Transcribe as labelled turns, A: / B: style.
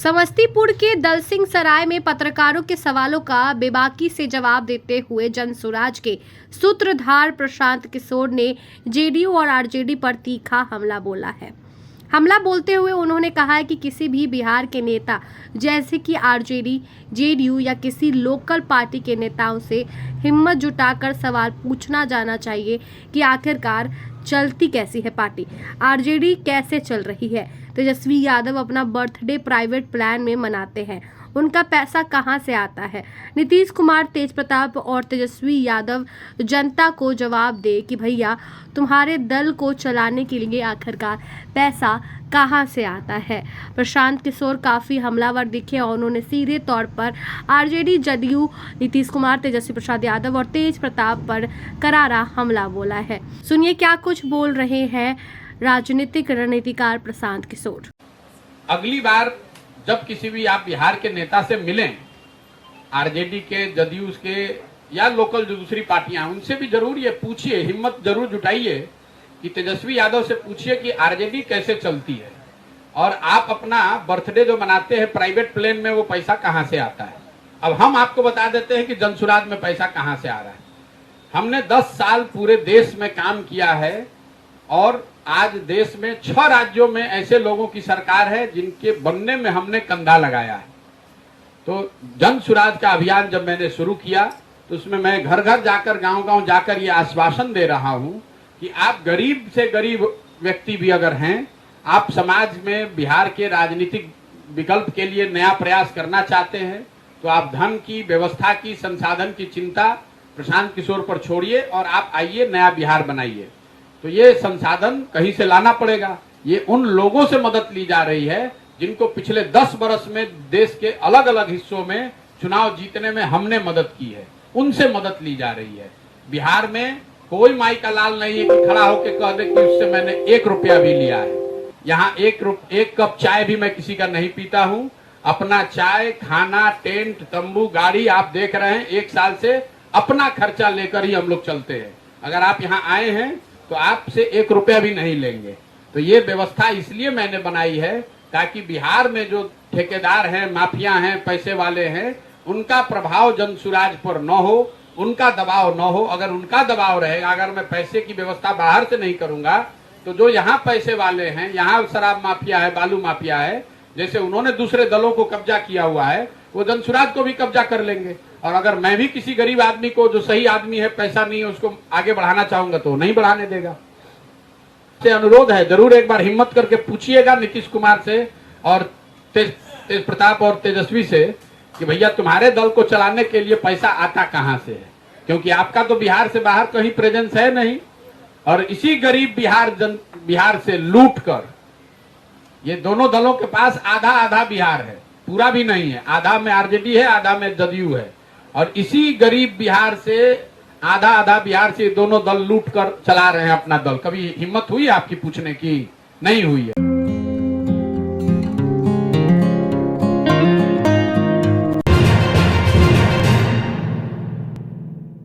A: समस्तीपुर के दलसिंह सराय में पत्रकारों के सवालों का बेबाकी से जवाब देते हुए जनसुराज के सूत्रधार प्रशांत किशोर ने जेडीयू और आरजेडी पर तीखा हमला बोला है। हमला बोलते हुए उन्होंने कहा है कि किसी भी बिहार के नेता जैसे कि आरजेडी, जेडीयू या किसी लोकल पार्टी के नेताओं से हिम्मत जुटाकर सवाल पूछना जाना चाहिए कि आखिरकार चलती कैसी है पार्टी, आरजेडी कैसे चल रही है। तेजस्वी यादव अपना बर्थडे प्राइवेट प्लान में मनाते हैं, उनका पैसा कहां से आता है। नीतीश कुमार, तेज प्रताप और तेजस्वी यादव जनता को जवाब दे कि भैया तुम्हारे दल को चलाने के लिए आखिरकार पैसा कहां से आता है। प्रशांत किशोर काफी हमलावर दिखे और उन्होंने सीधे तौर पर आरजेडी, जदयू, नीतीश कुमार, तेजस्वी प्रसाद यादव और तेज प्रताप पर करारा हमला बोला है। सुनिए क्या कुछ बोल रहे हैं राजनीतिक रणनीतिकार प्रशांत किशोर।
B: अगली बार जब किसी भी आप बिहार के नेता से मिलें, आरजेडी के, जदयू के या लोकल जो दूसरी पार्टियां, उनसे भी जरूर ये पूछिए, हिम्मत जरूर जुटाइए कि तेजस्वी यादव से पूछिए कि आरजेडी कैसे चलती है और आप अपना बर्थडे जो मनाते हैं प्राइवेट प्लेन में, वो पैसा कहां से आता है। अब हम आपको बता देते हैं कि जनसुराज में पैसा कहां से आ रहा है। हमने 10 साल पूरे देश में काम किया है और आज देश में 6 राज्यों में ऐसे लोगों की सरकार है जिनके बनने में हमने कंधा लगाया है। तो जन सुराज का अभियान जब मैंने शुरू किया तो उसमें मैं घर घर जाकर, गांव गांव जाकर ये आश्वासन दे रहा हूं कि आप गरीब से गरीब व्यक्ति भी अगर हैं, आप समाज में बिहार के राजनीतिक विकल्प के लिए नया प्रयास करना चाहते हैं, तो आप धन की, व्यवस्था की, संसाधन की चिंता प्रशांत किशोर पर छोड़िए और आप आइए, नया बिहार बनाइए। तो ये संसाधन कहीं से लाना पड़ेगा। ये उन लोगों से मदद ली जा रही है जिनको पिछले 10 वर्ष में देश के अलग अलग हिस्सों में चुनाव जीतने में हमने मदद की है, उनसे मदद ली जा रही है। बिहार में कोई माई का लाल नहीं है कि खड़ा होकर कह दे कि उससे मैंने 1 रुपया भी लिया है। यहाँ एक कप चाय भी मैं किसी का नहीं पीता हूँ। अपना चाय, खाना, टेंट, तंबू, गाड़ी आप देख रहे हैं, 1 साल से अपना खर्चा लेकर ही हम लोग चलते हैं। अगर आप यहाँ आए हैं तो आपसे 1 रुपया भी नहीं लेंगे। तो ये व्यवस्था इसलिए मैंने बनाई है ताकि बिहार में जो ठेकेदार हैं, माफिया हैं, पैसे वाले हैं, उनका प्रभाव जनसुराज पर न हो, उनका दबाव न हो। अगर उनका दबाव रहेगा, अगर मैं पैसे की व्यवस्था बाहर से नहीं करूंगा, तो जो यहाँ पैसे वाले हैं, यहाँ शराब माफिया है, बालू माफिया है, जैसे उन्होंने दूसरे दलों को कब्जा किया हुआ है, वो जनसुराज को भी कब्जा कर लेंगे। और अगर मैं भी किसी गरीब आदमी को, जो सही आदमी है, पैसा नहीं है, उसको आगे बढ़ाना चाहूंगा तो नहीं बढ़ाने देगा। से अनुरोध है, जरूर एक बार हिम्मत करके पूछिएगा नीतीश कुमार से और तेज प्रताप और तेजस्वी से कि भैया तुम्हारे दल को चलाने के लिए पैसा आता कहां से है, क्योंकि आपका तो बिहार से बाहर कहीं प्रेजेंस है नहीं। और इसी गरीब बिहार से लूट कर, ये दोनों दलों के पास आधा आधा बिहार है, पूरा भी नहीं है। आधा में आरजेडी है, आधा में जदयू है। और इसी गरीब बिहार से, आधा आधा बिहार से दोनों दल लूट कर चला रहे हैं अपना दल। कभी हिम्मत हुई आपकी पूछने की? नहीं हुई है।